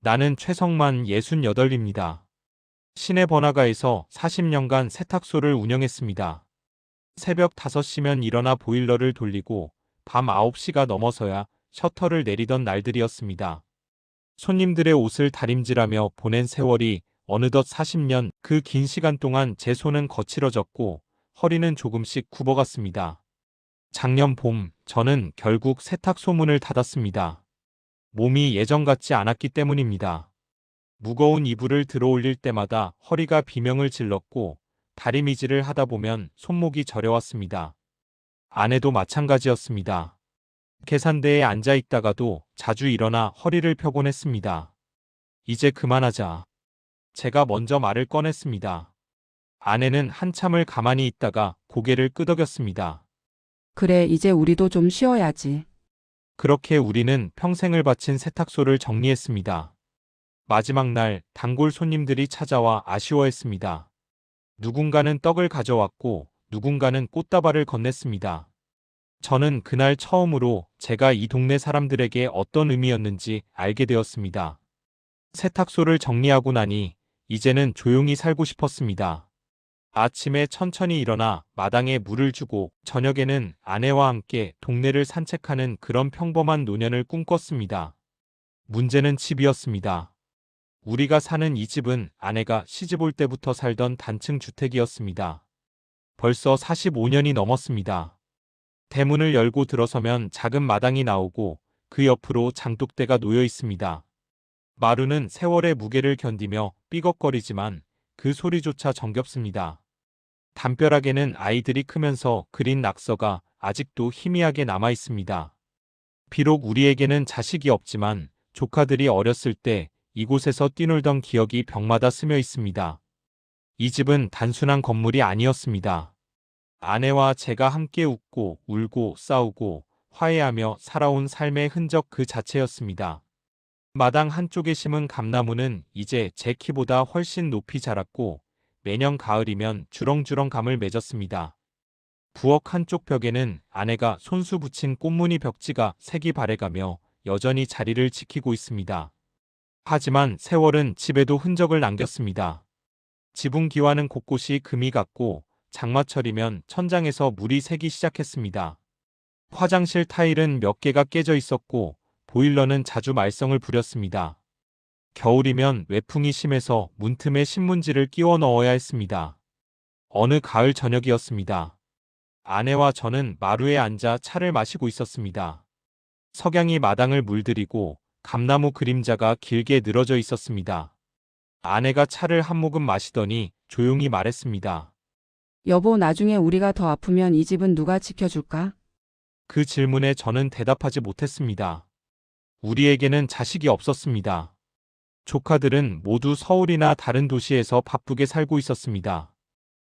나는 최성만 68입니다. 시내 번화가에서 40년간 세탁소를 운영했습니다. 새벽 5시면 일어나 보일러를 돌리고 밤 9시가 넘어서야 셔터를 내리던 날들이었습니다. 손님들의 옷을 다림질하며 보낸 세월이 어느덧 40년, 그 긴 시간 동안 제 손은 거칠어졌고 허리는 조금씩 굽어갔습니다. 작년 봄, 저는 결국 세탁소 문을 닫았습니다. 몸이 예전 같지 않았기 때문입니다. 무거운 이불을 들어올릴 때마다 허리가 비명을 질렀고 다리미질을 하다 보면 손목이 저려왔습니다. 아내도 마찬가지였습니다. 계산대에 앉아 있다가도 자주 일어나 허리를 펴곤 했습니다. 이제 그만하자. 제가 먼저 말을 꺼냈습니다. 아내는 한참을 가만히 있다가 고개를 끄덕였습니다. 그래, 이제 우리도 좀 쉬어야지. 그렇게 우리는 평생을 바친 세탁소를 정리했습니다. 마지막 날 단골 손님들이 찾아와 아쉬워했습니다. 누군가는 떡을 가져왔고 누군가는 꽃다발을 건넸습니다. 저는 그날 처음으로 제가 이 동네 사람들에게 어떤 의미였는지 알게 되었습니다. 세탁소를 정리하고 나니 이제는 조용히 살고 싶었습니다. 아침에 천천히 일어나 마당에 물을 주고 저녁에는 아내와 함께 동네를 산책하는 그런 평범한 노년을 꿈꿨습니다. 문제는 집이었습니다. 우리가 사는 이 집은 아내가 시집 올 때부터 살던 단층 주택이었습니다. 벌써 45년이 넘었습니다. 대문을 열고 들어서면 작은 마당이 나오고 그 옆으로 장독대가 놓여 있습니다. 마루는 세월의 무게를 견디며 삐걱거리지만 그 소리조차 정겹습니다. 담벼락에는 아이들이 크면서 그린 낙서가 아직도 희미하게 남아 있습니다. 비록 우리에게는 자식이 없지만 조카들이 어렸을 때 이곳에서 뛰놀던 기억이 벽마다 스며 있습니다. 이 집은 단순한 건물이 아니었습니다. 아내와 제가 함께 웃고 울고 싸우고 화해하며 살아온 삶의 흔적 그 자체였습니다. 마당 한쪽에 심은 감나무는 이제 제 키보다 훨씬 높이 자랐고 매년 가을이면 주렁주렁 감을 맺었습니다. 부엌 한쪽 벽에는 아내가 손수 붙인 꽃무늬 벽지가 색이 바래가며 여전히 자리를 지키고 있습니다. 하지만 세월은 집에도 흔적을 남겼습니다. 지붕 기와는 곳곳이 금이 갔고 장마철이면 천장에서 물이 새기 시작했습니다. 화장실 타일은 몇 개가 깨져 있었고 보일러는 자주 말썽을 부렸습니다. 겨울이면 외풍이 심해서 문틈에 신문지를 끼워 넣어야 했습니다. 어느 가을 저녁이었습니다. 아내와 저는 마루에 앉아 차를 마시고 있었습니다. 석양이 마당을 물들이고 감나무 그림자가 길게 늘어져 있었습니다. 아내가 차를 한 모금 마시더니 조용히 말했습니다. 여보, 나중에 우리가 더 아프면 이 집은 누가 지켜줄까? 그 질문에 저는 대답하지 못했습니다. 우리에게는 자식이 없었습니다. 조카들은 모두 서울이나 다른 도시에서 바쁘게 살고 있었습니다.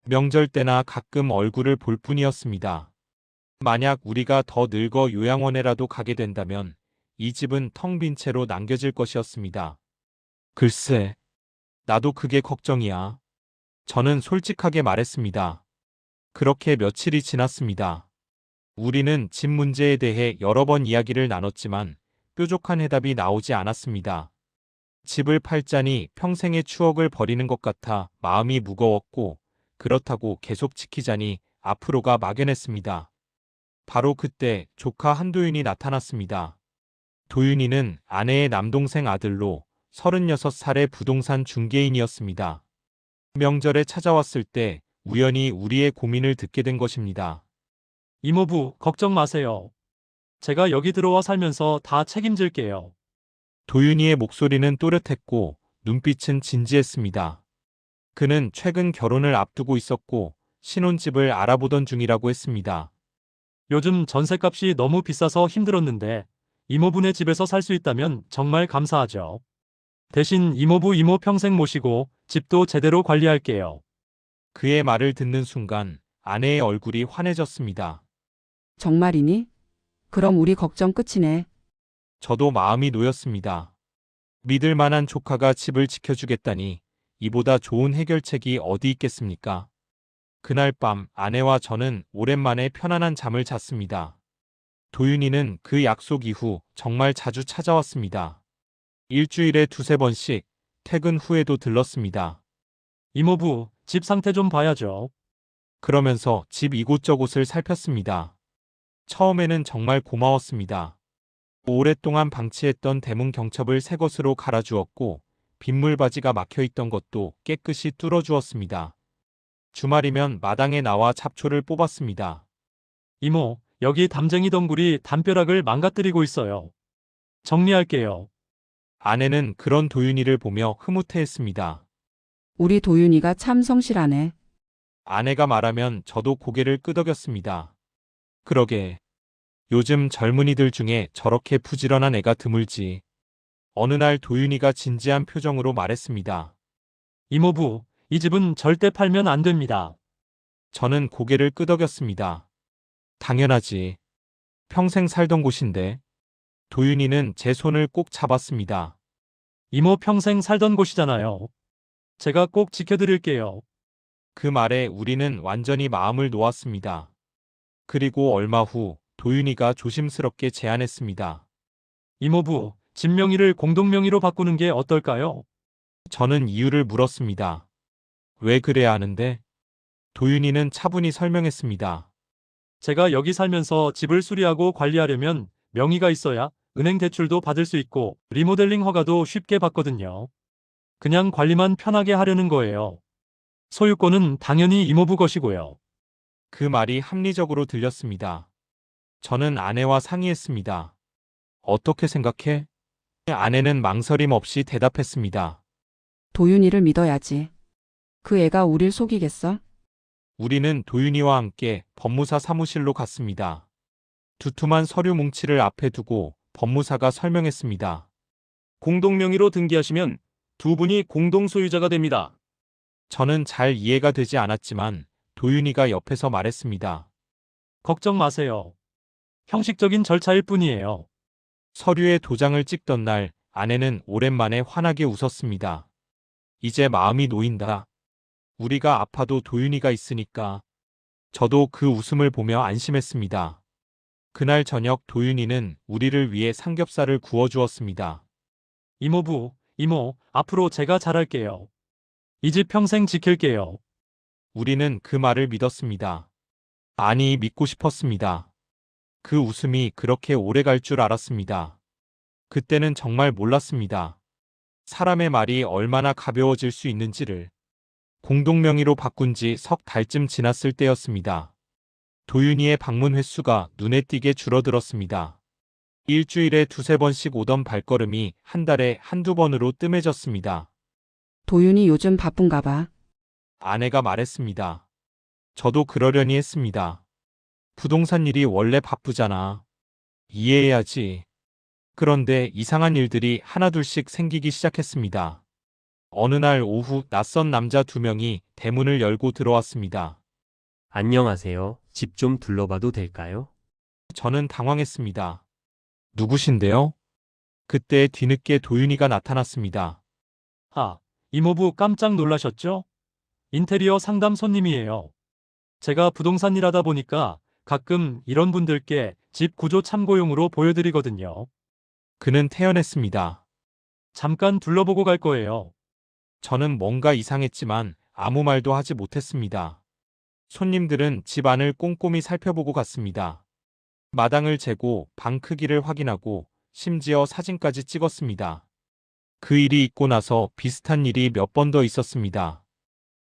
명절 때나 가끔 얼굴을 볼 뿐이었습니다. 만약 우리가 더 늙어 요양원에라도 가게 된다면 이 집은 텅 빈 채로 남겨질 것이었습니다. 글쎄, 나도 그게 걱정이야. 저는 솔직하게 말했습니다. 그렇게 며칠이 지났습니다. 우리는 집 문제에 대해 여러 번 이야기를 나눴지만 뾰족한 해답이 나오지 않았습니다. 집을 팔자니 평생의 추억을 버리는 것 같아 마음이 무거웠고 그렇다고 계속 지키자니 앞으로가 막연했습니다. 바로 그때 조카 한도윤이 나타났습니다. 도윤이는 아내의 남동생 아들로 36살의 부동산 중개인이었습니다. 명절에 찾아왔을 때 우연히 우리의 고민을 듣게 된 것입니다. 이모부, 걱정 마세요. 제가 여기 들어와 살면서 다 책임질게요. 도윤이의 목소리는 또렷했고 눈빛은 진지했습니다. 그는 최근 결혼을 앞두고 있었고 신혼집을 알아보던 중이라고 했습니다. 요즘 전셋값이 너무 비싸서 힘들었는데 이모부네 집에서 살 수 있다면 정말 감사하죠. 대신 이모부 이모 평생 모시고 집도 제대로 관리할게요. 그의 말을 듣는 순간 아내의 얼굴이 환해졌습니다. 정말이니? 그럼 우리 걱정 끝이네. 저도 마음이 놓였습니다. 믿을 만한 조카가 집을 지켜주겠다니 이보다 좋은 해결책이 어디 있겠습니까? 그날 밤 아내와 저는 오랜만에 편안한 잠을 잤습니다. 도윤이는 그 약속 이후 정말 자주 찾아왔습니다. 일주일에 두세 번씩 퇴근 후에도 들렀습니다. 이모부, 집 상태 좀 봐야죠. 그러면서 집 이곳저곳을 살폈습니다. 처음에는 정말 고마웠습니다. 오랫동안 방치했던 대문 경첩을 새 것으로 갈아주었고 빗물바지가 막혀있던 것도 깨끗이 뚫어주었습니다. 주말이면 마당에 나와 잡초를 뽑았습니다. 이모, 여기 담쟁이 덩굴이 담벼락을 망가뜨리고 있어요. 정리할게요. 아내는 그런 도윤이를 보며 흐뭇해했습니다. 우리 도윤이가 참 성실하네. 아내가 말하면 저도 고개를 끄덕였습니다. 그러게. 요즘 젊은이들 중에 저렇게 부지런한 애가 드물지. 어느 날 도윤이가 진지한 표정으로 말했습니다. 이모부, 이 집은 절대 팔면 안 됩니다. 저는 고개를 끄덕였습니다. 당연하지. 평생 살던 곳인데. 도윤이는 제 손을 꼭 잡았습니다. 이모 평생 살던 곳이잖아요. 제가 꼭 지켜드릴게요. 그 말에 우리는 완전히 마음을 놓았습니다. 그리고 얼마 후 도윤이가 조심스럽게 제안했습니다. 이모부, 집 명의를 공동명의로 바꾸는 게 어떨까요? 저는 이유를 물었습니다. 왜 그래야 하는데? 도윤이는 차분히 설명했습니다. 제가 여기 살면서 집을 수리하고 관리하려면 명의가 있어야 은행 대출도 받을 수 있고 리모델링 허가도 쉽게 받거든요. 그냥 관리만 편하게 하려는 거예요. 소유권은 당연히 이모부 것이고요. 그 말이 합리적으로 들렸습니다. 저는 아내와 상의했습니다. 어떻게 생각해? 아내는 망설임 없이 대답했습니다. 도윤이를 믿어야지. 그 애가 우릴 속이겠어? 우리는 도윤이와 함께 법무사 사무실로 갔습니다. 두툼한 서류 뭉치를 앞에 두고 법무사가 설명했습니다. 공동명의로 등기하시면 두 분이 공동소유자가 됩니다. 저는 잘 이해가 되지 않았지만 도윤이가 옆에서 말했습니다. 걱정 마세요. 형식적인 절차일 뿐이에요. 서류에 도장을 찍던 날 아내는 오랜만에 환하게 웃었습니다. 이제 마음이 놓인다. 우리가 아파도 도윤이가 있으니까. 저도 그 웃음을 보며 안심했습니다. 그날 저녁 도윤이는 우리를 위해 삼겹살을 구워주었습니다. 이모부, 이모, 앞으로 제가 잘할게요. 이 집 평생 지킬게요. 우리는 그 말을 믿었습니다. 아니, 믿고 싶었습니다. 그 웃음이 그렇게 오래 갈 줄 알았습니다. 그때는 정말 몰랐습니다. 사람의 말이 얼마나 가벼워질 수 있는지를. 공동명의로 바꾼 지 석 달쯤 지났을 때였습니다. 도윤이의 방문 횟수가 눈에 띄게 줄어들었습니다. 일주일에 두세 번씩 오던 발걸음이 한 달에 한두 번으로 뜸해졌습니다. 도윤이 요즘 바쁜가 봐. 아내가 말했습니다. 저도 그러려니 했습니다. 부동산 일이 원래 바쁘잖아. 이해해야지. 그런데 이상한 일들이 하나둘씩 생기기 시작했습니다. 어느 날 오후 낯선 남자 두 명이 대문을 열고 들어왔습니다. 안녕하세요. 집 좀 둘러봐도 될까요? 저는 당황했습니다. 누구신데요? 그때 뒤늦게 도윤이가 나타났습니다. 아, 이모부 깜짝 놀라셨죠? 인테리어 상담 손님이에요. 제가 부동산 일하다 보니까 가끔 이런 분들께 집 구조 참고용으로 보여드리거든요. 그는 태연했습니다. 잠깐 둘러보고 갈 거예요. 저는 뭔가 이상했지만 아무 말도 하지 못했습니다. 손님들은 집 안을 꼼꼼히 살펴보고 갔습니다. 마당을 재고 방 크기를 확인하고 심지어 사진까지 찍었습니다. 그 일이 있고 나서 비슷한 일이 몇 번 더 있었습니다.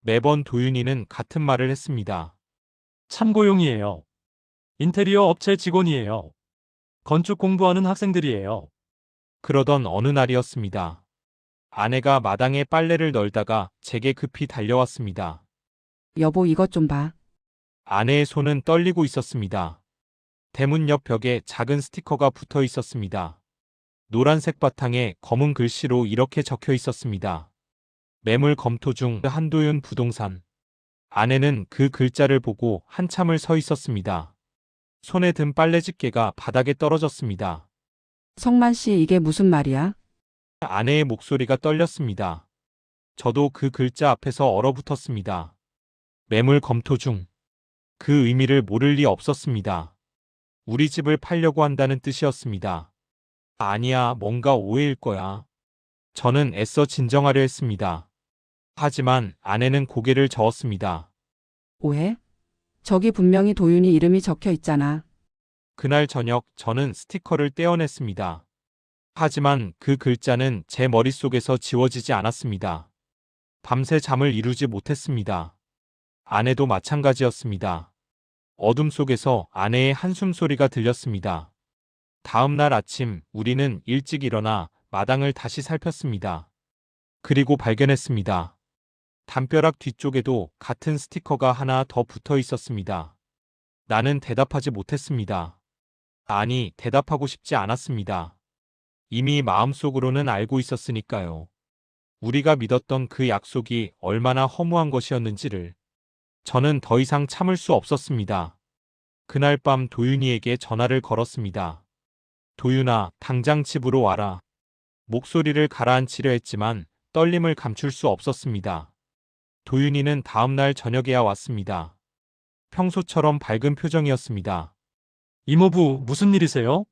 매번 도윤이는 같은 말을 했습니다. 참고용이에요. 인테리어 업체 직원이에요. 건축 공부하는 학생들이에요. 그러던 어느 날이었습니다. 아내가 마당에 빨래를 널다가 제게 급히 달려왔습니다. 여보, 이것 좀 봐. 아내의 손은 떨리고 있었습니다. 대문 옆 벽에 작은 스티커가 붙어 있었습니다. 노란색 바탕에 검은 글씨로 이렇게 적혀 있었습니다. 매물 검토 중 한도윤 부동산. 아내는 그 글자를 보고 한참을 서 있었습니다. 손에 든 빨래 집게가 바닥에 떨어졌습니다. 성만 씨, 이게 무슨 말이야? 아내의 목소리가 떨렸습니다. 저도 그 글자 앞에서 얼어붙었습니다. 매물 검토 중. 그 의미를 모를 리 없었습니다. 우리 집을 팔려고 한다는 뜻이었습니다. 아니야, 뭔가 오해일 거야. 저는 애써 진정하려 했습니다. 하지만 아내는 고개를 저었습니다. 오해? 저기 분명히 도윤이 이름이 적혀 있잖아. 그날 저녁 저는 스티커를 떼어냈습니다. 하지만 그 글자는 제 머릿속에서 지워지지 않았습니다. 밤새 잠을 이루지 못했습니다. 아내도 마찬가지였습니다. 어둠 속에서 아내의 한숨 소리가 들렸습니다. 다음 날 아침 우리는 일찍 일어나 마당을 다시 살폈습니다. 그리고 발견했습니다. 담벼락 뒤쪽에도 같은 스티커가 하나 더 붙어 있었습니다. 나는 대답하지 못했습니다. 아니, 대답하고 싶지 않았습니다. 이미 마음속으로는 알고 있었으니까요. 우리가 믿었던 그 약속이 얼마나 허무한 것이었는지를. 저는 더 이상 참을 수 없었습니다. 그날 밤 도윤이에게 전화를 걸었습니다. 도윤아, 당장 집으로 와라. 목소리를 가라앉히려 했지만 떨림을 감출 수 없었습니다. 도윤이는 다음 날 저녁에야 왔습니다. 평소처럼 밝은 표정이었습니다. 이모부, 무슨 일이세요?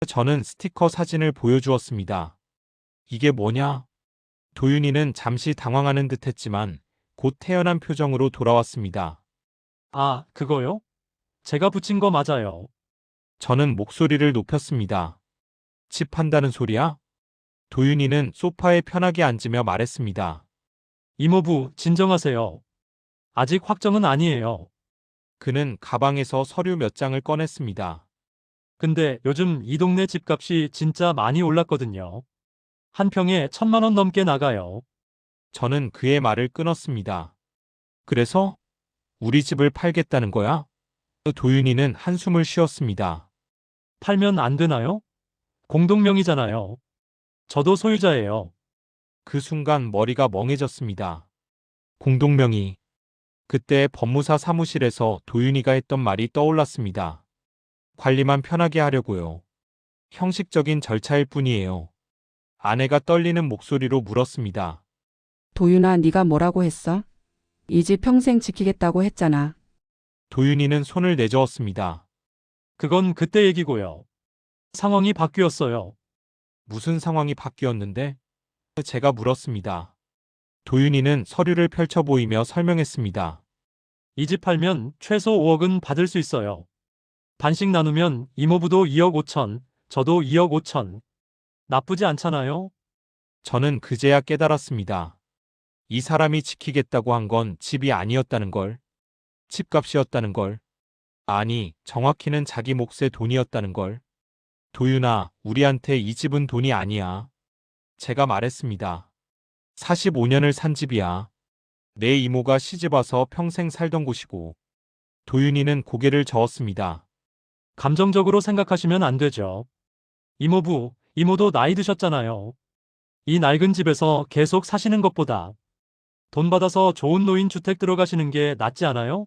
저는 스티커 사진을 보여주었습니다. 이게 뭐냐? 도윤이는 잠시 당황하는 듯 했지만 곧 태연한 표정으로 돌아왔습니다. 아, 그거요? 제가 붙인 거 맞아요. 저는 목소리를 높였습니다. 집 판다는 소리야? 도윤이는 소파에 편하게 앉으며 말했습니다. 이모부, 진정하세요. 아직 확정은 아니에요. 그는 가방에서 서류 몇 장을 꺼냈습니다. 근데 요즘 이 동네 집값이 진짜 많이 올랐거든요. 한 평에 1,000만 원 넘게 나가요. 저는 그의 말을 끊었습니다. 그래서 우리 집을 팔겠다는 거야? 도윤이는 한숨을 쉬었습니다. 팔면 안 되나요? 공동명의잖아요. 저도 소유자예요. 그 순간 머리가 멍해졌습니다. 공동명의. 그때 법무사 사무실에서 도윤이가 했던 말이 떠올랐습니다. 관리만 편하게 하려고요. 형식적인 절차일 뿐이에요. 아내가 떨리는 목소리로 물었습니다. 도윤아, 네가 뭐라고 했어? 이 집 평생 지키겠다고 했잖아. 도윤이는 손을 내저었습니다. 그건 그때 얘기고요. 상황이 바뀌었어요. 무슨 상황이 바뀌었는데? 제가 물었습니다. 도윤이는 서류를 펼쳐 보이며 설명했습니다. 이 집 팔면 최소 5억은 받을 수 있어요. 반씩 나누면 이모부도 2억 5천, 저도 2억 5천. 나쁘지 않잖아요? 저는 그제야 깨달았습니다. 이 사람이 지키겠다고 한 건 집이 아니었다는 걸. 집값이었다는 걸. 아니, 정확히는 자기 몫의 돈이었다는 걸. 도윤아, 우리한테 이 집은 돈이 아니야. 제가 말했습니다. 45년을 산 집이야. 내 이모가 시집와서 평생 살던 곳이고. 도윤이는 고개를 저었습니다. 감정적으로 생각하시면 안 되죠. 이모부, 이모도 나이 드셨잖아요. 이 낡은 집에서 계속 사시는 것보다 돈 받아서 좋은 노인주택 들어가시는 게 낫지 않아요?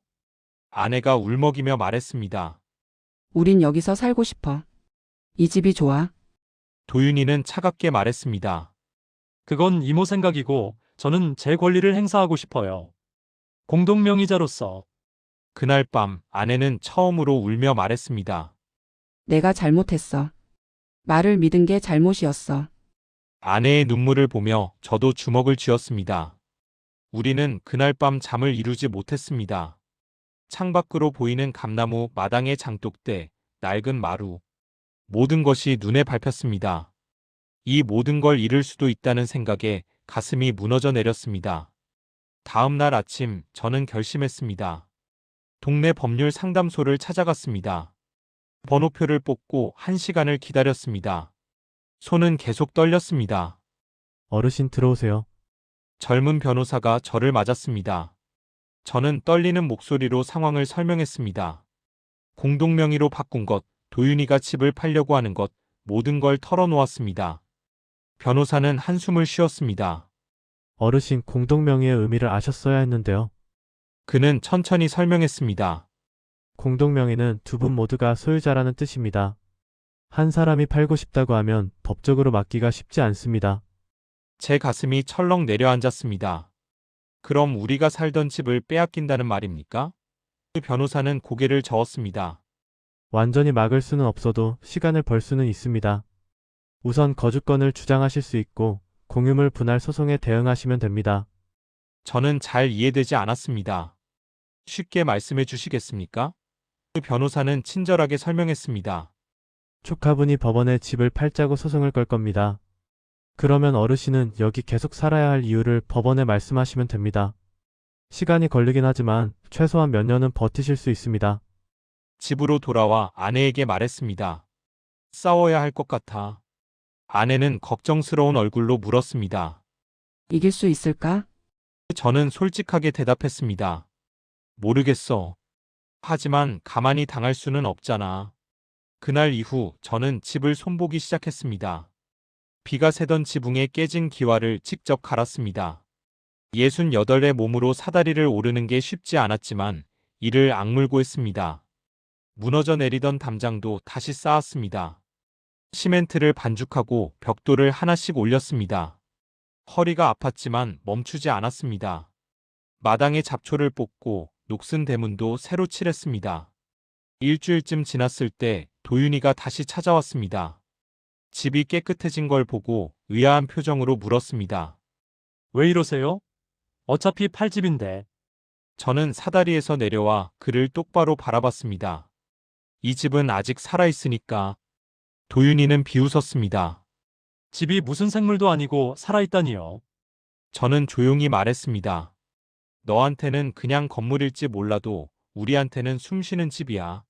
아내가 울먹이며 말했습니다. 우린 여기서 살고 싶어. 이 집이 좋아. 도윤이는 차갑게 말했습니다. 그건 이모 생각이고 저는 제 권리를 행사하고 싶어요. 공동명의자로서. 그날 밤 아내는 처음으로 울며 말했습니다. 내가 잘못했어. 말을 믿은 게 잘못이었어. 아내의 눈물을 보며 저도 주먹을 쥐었습니다. 우리는 그날 밤 잠을 이루지 못했습니다. 창밖으로 보이는 감나무, 마당의 장독대, 낡은 마루. 모든 것이 눈에 밟혔습니다. 이 모든 걸 잃을 수도 있다는 생각에 가슴이 무너져 내렸습니다. 다음 날 아침 저는 결심했습니다. 동네 법률 상담소를 찾아갔습니다. 번호표를 뽑고 1시간을 기다렸습니다. 손은 계속 떨렸습니다. 어르신 들어오세요. 젊은 변호사가 저를 맞았습니다. 저는 떨리는 목소리로 상황을 설명했습니다. 공동명의로 바꾼 것, 도윤이가 집을 팔려고 하는 것, 모든 걸 털어놓았습니다. 변호사는 한숨을 쉬었습니다. 어르신 공동명의의 의미를 아셨어야 했는데요. 그는 천천히 설명했습니다. 공동명의는 두 분 모두가 소유자라는 뜻입니다. 한 사람이 팔고 싶다고 하면 법적으로 막기가 쉽지 않습니다. 제 가슴이 철렁 내려앉았습니다. 그럼 우리가 살던 집을 빼앗긴다는 말입니까? 그 변호사는 고개를 저었습니다. 완전히 막을 수는 없어도 시간을 벌 수는 있습니다. 우선 거주권을 주장하실 수 있고 공유물 분할 소송에 대응하시면 됩니다. 저는 잘 이해되지 않았습니다. 쉽게 말씀해 주시겠습니까? 그 변호사는 친절하게 설명했습니다. 축하분이 법원에 집을 팔자고 소송을 걸 겁니다. 그러면 어르신은 여기 계속 살아야 할 이유를 법원에 말씀하시면 됩니다. 시간이 걸리긴 하지만 최소한 몇 년은 버티실 수 있습니다. 집으로 돌아와 아내에게 말했습니다. 싸워야 할 것 같아. 아내는 걱정스러운 얼굴로 물었습니다. 이길 수 있을까? 저는 솔직하게 대답했습니다. 모르겠어. 하지만 가만히 당할 수는 없잖아. 그날 이후 저는 집을 손보기 시작했습니다. 비가 새던 지붕에 깨진 기와를 직접 갈았습니다. 68의 몸으로 사다리를 오르는 게 쉽지 않았지만 이를 악물고 했습니다. 무너져 내리던 담장도 다시 쌓았습니다. 시멘트를 반죽하고 벽돌을 하나씩 올렸습니다. 허리가 아팠지만 멈추지 않았습니다. 마당에 잡초를 뽑고 녹슨 대문도 새로 칠했습니다. 일주일쯤 지났을 때 도윤이가 다시 찾아왔습니다. 집이 깨끗해진 걸 보고 의아한 표정으로 물었습니다. 왜 이러세요? 어차피 팔 집인데. 저는 사다리에서 내려와 그를 똑바로 바라봤습니다. 이 집은 아직 살아있으니까. 도윤이는 비웃었습니다. 집이 무슨 생물도 아니고 살아있다니요. 저는 조용히 말했습니다. 너한테는 그냥 건물일지 몰라도 우리한테는 숨쉬는 집이야.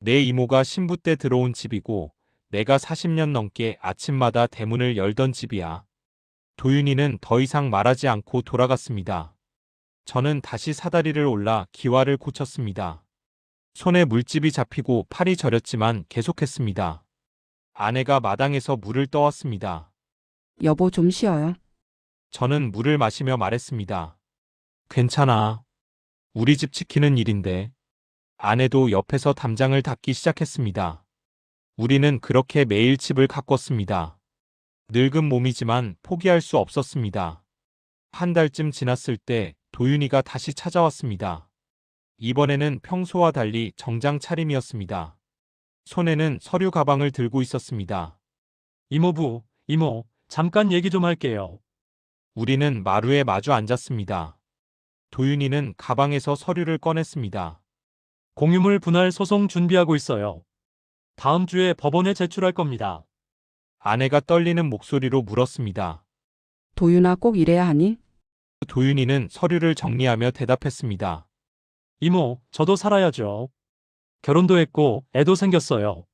내 이모가 신부 때 들어온 집이고 내가 40년 넘게 아침마다 대문을 열던 집이야. 도윤이는 더 이상 말하지 않고 돌아갔습니다. 저는 다시 사다리를 올라 기와를 고쳤습니다. 손에 물집이 잡히고 팔이 저렸지만 계속했습니다. 아내가 마당에서 물을 떠왔습니다. 여보 좀 쉬어요. 저는 물을 마시며 말했습니다. 괜찮아. 우리 집 지키는 일인데. 아내도 옆에서 담장을 닦기 시작했습니다. 우리는 그렇게 매일 집을 가꿨습니다. 늙은 몸이지만 포기할 수 없었습니다. 한 달쯤 지났을 때 도윤이가 다시 찾아왔습니다. 이번에는 평소와 달리 정장 차림이었습니다. 손에는 서류 가방을 들고 있었습니다. 이모부, 이모, 잠깐 얘기 좀 할게요. 우리는 마루에 마주 앉았습니다. 도윤이는 가방에서 서류를 꺼냈습니다. 공유물 분할 소송 준비하고 있어요. 다음 주에 법원에 제출할 겁니다. 아내가 떨리는 목소리로 물었습니다. 도윤아 꼭 이래야 하니? 도윤이는 서류를 정리하며 대답했습니다. 이모, 저도 살아야죠. 결혼도 했고 애도 생겼어요.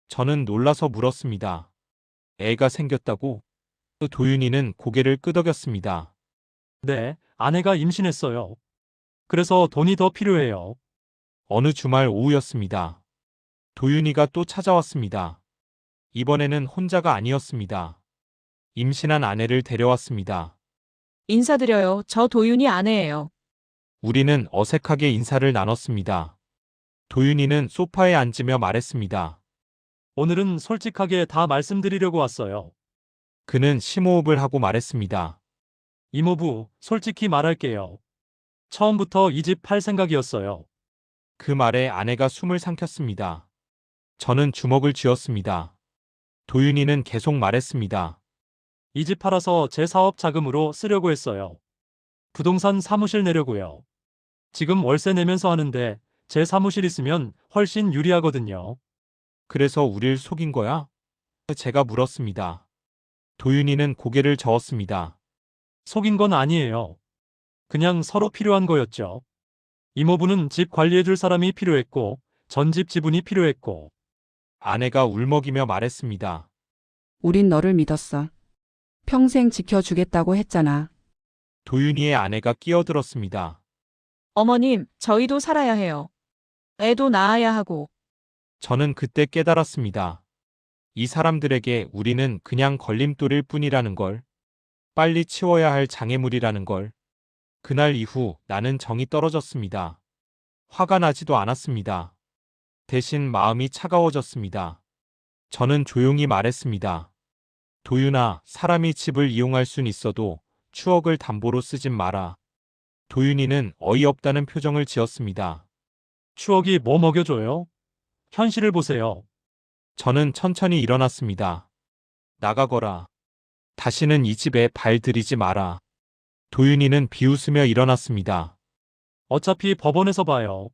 저는 놀라서 물었습니다. 애가 생겼다고? 도윤이는 고개를 끄덕였습니다. 네, 아내가 임신했어요. 그래서 돈이 더 필요해요. 어느 주말 오후였습니다. 도윤이가 또 찾아왔습니다. 이번에는 혼자가 아니었습니다. 임신한 아내를 데려왔습니다. 인사드려요. 저 도윤이 아내예요. 우리는 어색하게 인사를 나눴습니다. 도윤이는 소파에 앉으며 말했습니다. 오늘은 솔직하게 다 말씀드리려고 왔어요. 그는 심호흡을 하고 말했습니다. 이모부, 솔직히 말할게요. 처음부터 이 집 팔 생각이었어요. 그 말에 아내가 숨을 삼켰습니다. 저는 주먹을 쥐었습니다. 도윤이는 계속 말했습니다. 이 집 팔아서 제 사업 자금으로 쓰려고 했어요. 부동산 사무실 내려고요. 지금 월세 내면서 하는데 제 사무실 있으면 훨씬 유리하거든요. 그래서 우릴 속인 거야? 제가 물었습니다. 도윤이는 고개를 저었습니다. 속인 건 아니에요. 그냥 서로 필요한 거였죠. 이모부는 집 관리해줄 사람이 필요했고 전집 지분이 필요했고 아내가 울먹이며 말했습니다. 우린 너를 믿었어. 평생 지켜주겠다고 했잖아. 도윤이의 아내가 끼어들었습니다. 어머님, 저희도 살아야 해요. 애도 낳아야 하고. 저는 그때 깨달았습니다. 이 사람들에게 우리는 그냥 걸림돌일 뿐이라는 걸, 빨리 치워야 할 장애물이라는 걸. 그날 이후 나는 정이 떨어졌습니다. 화가 나지도 않았습니다. 대신 마음이 차가워졌습니다. 저는 조용히 말했습니다. 도윤아, 사람이 집을 이용할 순 있어도 추억을 담보로 쓰진 마라. 도윤이는 어이없다는 표정을 지었습니다. 추억이 뭐 먹여줘요? 현실을 보세요. 저는 천천히 일어났습니다. 나가거라. 다시는 이 집에 발 들이지 마라. 도윤이는 비웃으며 일어났습니다. 어차피 법원에서 봐요.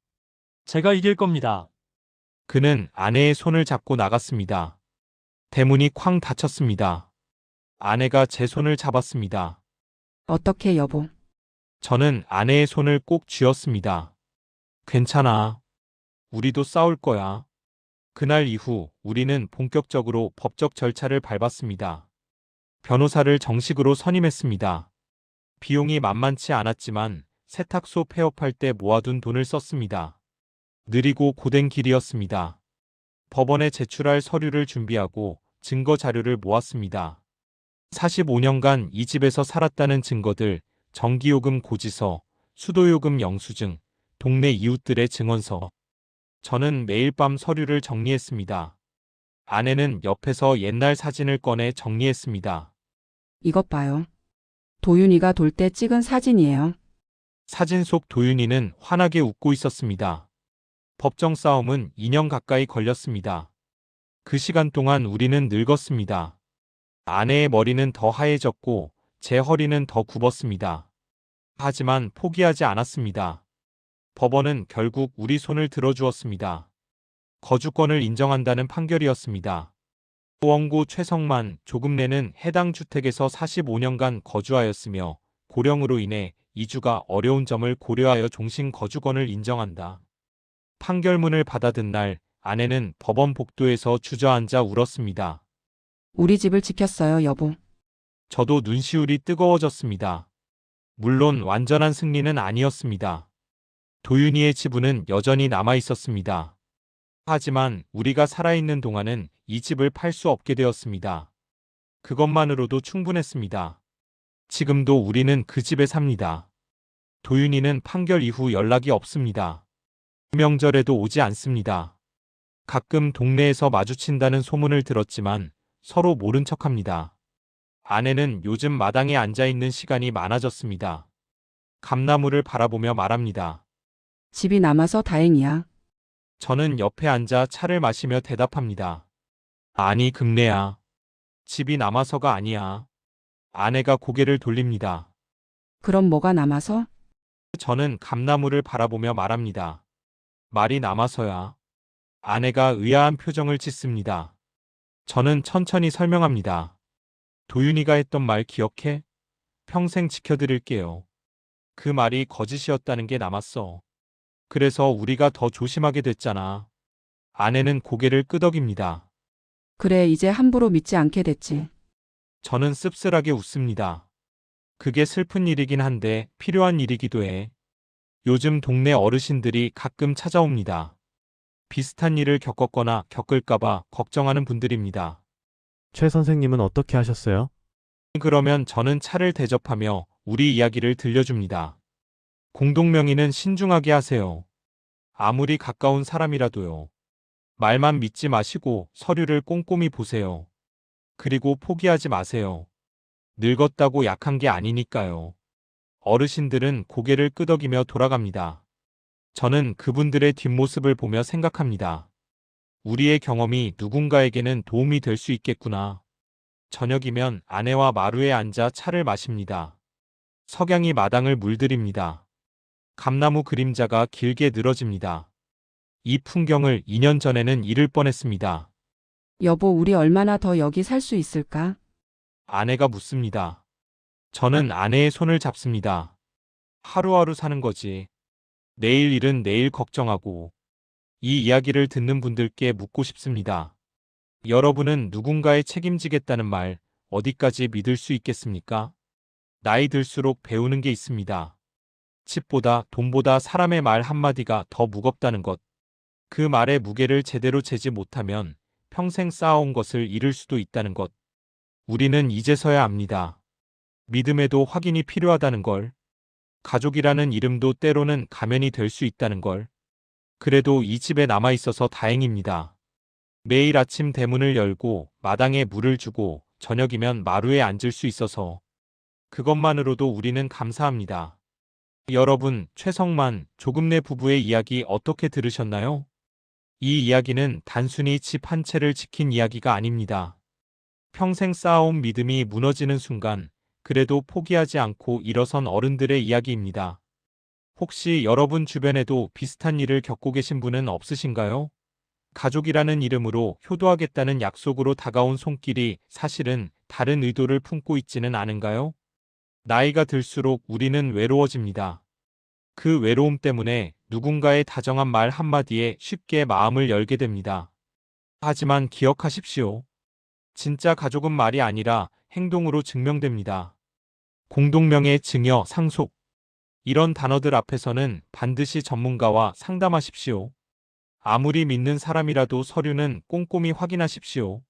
제가 이길 겁니다. 그는 아내의 손을 잡고 나갔습니다. 대문이 쾅 닫혔습니다. 아내가 제 손을 잡았습니다. 어떻게 여보? 저는 아내의 손을 꼭 쥐었습니다. 괜찮아. 우리도 싸울 거야. 그날 이후 우리는 본격적으로 법적 절차를 밟았습니다. 변호사를 정식으로 선임했습니다. 비용이 만만치 않았지만 세탁소 폐업할 때 모아둔 돈을 썼습니다. 느리고 고된 길이었습니다. 법원에 제출할 서류를 준비하고 증거 자료를 모았습니다. 45년간 이 집에서 살았다는 증거들, 전기요금 고지서, 수도요금 영수증, 동네 이웃들의 증언서. 저는 매일 밤 서류를 정리했습니다. 아내는 옆에서 옛날 사진을 꺼내 정리했습니다. 이것 봐요. 도윤이가 돌 때 찍은 사진이에요. 사진 속 도윤이는 환하게 웃고 있었습니다. 법정 싸움은 2년 가까이 걸렸습니다. 그 시간 동안 우리는 늙었습니다. 아내의 머리는 더 하얘졌고 제 허리는 더 굽었습니다. 하지만 포기하지 않았습니다. 법원은 결국 우리 손을 들어주었습니다. 거주권을 인정한다는 판결이었습니다. 원고 최성만 조금내는 해당 주택에서 45년간 거주하였으며 고령으로 인해 이주가 어려운 점을 고려하여 종신 거주권을 인정한다. 판결문을 받아든 날 아내는 법원 복도에서 주저앉아 울었습니다. 우리 집을 지켰어요, 여보. 저도 눈시울이 뜨거워졌습니다. 물론 완전한 승리는 아니었습니다. 도윤이의 지분은 여전히 남아 있었습니다. 하지만 우리가 살아있는 동안은 이 집을 팔 수 없게 되었습니다. 그것만으로도 충분했습니다. 지금도 우리는 그 집에 삽니다. 도윤이는 판결 이후 연락이 없습니다. 명절에도 오지 않습니다. 가끔 동네에서 마주친다는 소문을 들었지만 서로 모른 척합니다. 아내는 요즘 마당에 앉아 있는 시간이 많아졌습니다. 감나무를 바라보며 말합니다. 집이 남아서 다행이야. 저는 옆에 앉아 차를 마시며 대답합니다. 아니, 금래야. 집이 남아서가 아니야. 아내가 고개를 돌립니다. 그럼 뭐가 남아서? 저는 감나무를 바라보며 말합니다. 말이 남아서야. 아내가 의아한 표정을 짓습니다. 저는 천천히 설명합니다. 도윤이가 했던 말 기억해? 평생 지켜드릴게요. 그 말이 거짓이었다는 게 남았어. 그래서 우리가 더 조심하게 됐잖아. 아내는 고개를 끄덕입니다. 그래, 이제 함부로 믿지 않게 됐지. 저는 씁쓸하게 웃습니다. 그게 슬픈 일이긴 한데 필요한 일이기도 해. 요즘 동네 어르신들이 가끔 찾아옵니다. 비슷한 일을 겪었거나 겪을까봐 걱정하는 분들입니다. 최 선생님은 어떻게 하셨어요? 그러면 저는 차를 대접하며 우리 이야기를 들려줍니다. 공동명의는 신중하게 하세요. 아무리 가까운 사람이라도요. 말만 믿지 마시고 서류를 꼼꼼히 보세요. 그리고 포기하지 마세요. 늙었다고 약한 게 아니니까요. 어르신들은 고개를 끄덕이며 돌아갑니다. 저는 그분들의 뒷모습을 보며 생각합니다. 우리의 경험이 누군가에게는 도움이 될 수 있겠구나. 저녁이면 아내와 마루에 앉아 차를 마십니다. 석양이 마당을 물들입니다. 감나무 그림자가 길게 늘어집니다. 이 풍경을 2년 전에는 잃을 뻔했습니다. 여보, 우리 얼마나 더 여기 살 수 있을까? 아내가 묻습니다. 저는 아내의 손을 잡습니다. 하루하루 사는 거지. 내일 일은 내일 걱정하고. 이 이야기를 듣는 분들께 묻고 싶습니다. 여러분은 누군가의 책임지겠다는 말 어디까지 믿을 수 있겠습니까? 나이 들수록 배우는 게 있습니다. 집보다 돈보다 사람의 말 한마디가 더 무겁다는 것. 그 말의 무게를 제대로 재지 못하면 평생 쌓아온 것을 잃을 수도 있다는 것. 우리는 이제서야 압니다. 믿음에도 확인이 필요하다는 걸. 가족이라는 이름도 때로는 가면이 될 수 있다는 걸. 그래도 이 집에 남아 있어서 다행입니다. 매일 아침 대문을 열고 마당에 물을 주고 저녁이면 마루에 앉을 수 있어서 그것만으로도 우리는 감사합니다. 여러분, 최성만, 조금내 부부의 이야기 어떻게 들으셨나요? 이 이야기는 단순히 집 한 채를 지킨 이야기가 아닙니다. 평생 쌓아온 믿음이 무너지는 순간 그래도 포기하지 않고 일어선 어른들의 이야기입니다. 혹시 여러분 주변에도 비슷한 일을 겪고 계신 분은 없으신가요? 가족이라는 이름으로 효도하겠다는 약속으로 다가온 손길이 사실은 다른 의도를 품고 있지는 않은가요? 나이가 들수록 우리는 외로워집니다. 그 외로움 때문에 누군가의 다정한 말 한마디에 쉽게 마음을 열게 됩니다. 하지만 기억하십시오. 진짜 가족은 말이 아니라 행동으로 증명됩니다. 공동명예, 증여, 상속. 이런 단어들 앞에서는 반드시 전문가와 상담하십시오. 아무리 믿는 사람이라도 서류는 꼼꼼히 확인하십시오.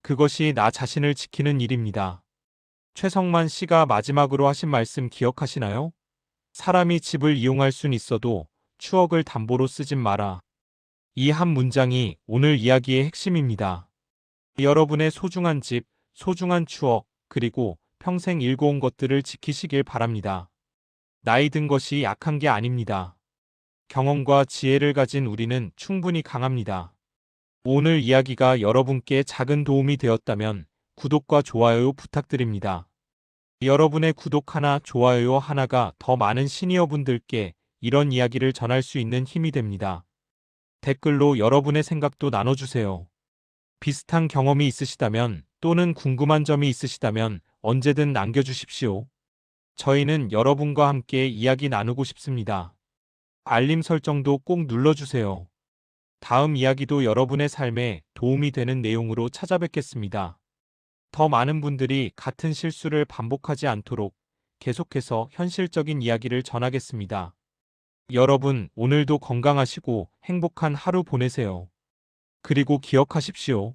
그것이 나 자신을 지키는 일입니다. 최성만 씨가 마지막으로 하신 말씀 기억하시나요? 사람이 집을 이용할 순 있어도 추억을 담보로 쓰진 마라. 이 한 문장이 오늘 이야기의 핵심입니다. 여러분의 소중한 집, 소중한 추억, 그리고 평생 일궈온 것들을 지키시길 바랍니다. 나이 든 것이 약한 게 아닙니다. 경험과 지혜를 가진 우리는 충분히 강합니다. 오늘 이야기가 여러분께 작은 도움이 되었다면 구독과 좋아요 부탁드립니다. 여러분의 구독 하나, 좋아요 하나가 더 많은 시니어분들께 이런 이야기를 전할 수 있는 힘이 됩니다. 댓글로 여러분의 생각도 나눠주세요. 비슷한 경험이 있으시다면 또는 궁금한 점이 있으시다면 언제든 남겨주십시오. 저희는 여러분과 함께 이야기 나누고 싶습니다. 알림 설정도 꼭 눌러주세요. 다음 이야기도 여러분의 삶에 도움이 되는 내용으로 찾아뵙겠습니다. 더 많은 분들이 같은 실수를 반복하지 않도록 계속해서 현실적인 이야기를 전하겠습니다. 여러분, 오늘도 건강하시고 행복한 하루 보내세요. 그리고 기억하십시오.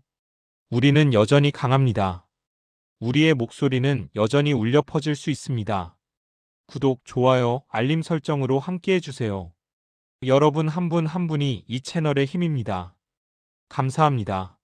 우리는 여전히 강합니다. 우리의 목소리는 여전히 울려 퍼질 수 있습니다. 구독, 좋아요, 알림 설정으로 함께 해주세요. 여러분 한 분 한 분이 이 채널의 힘입니다. 감사합니다.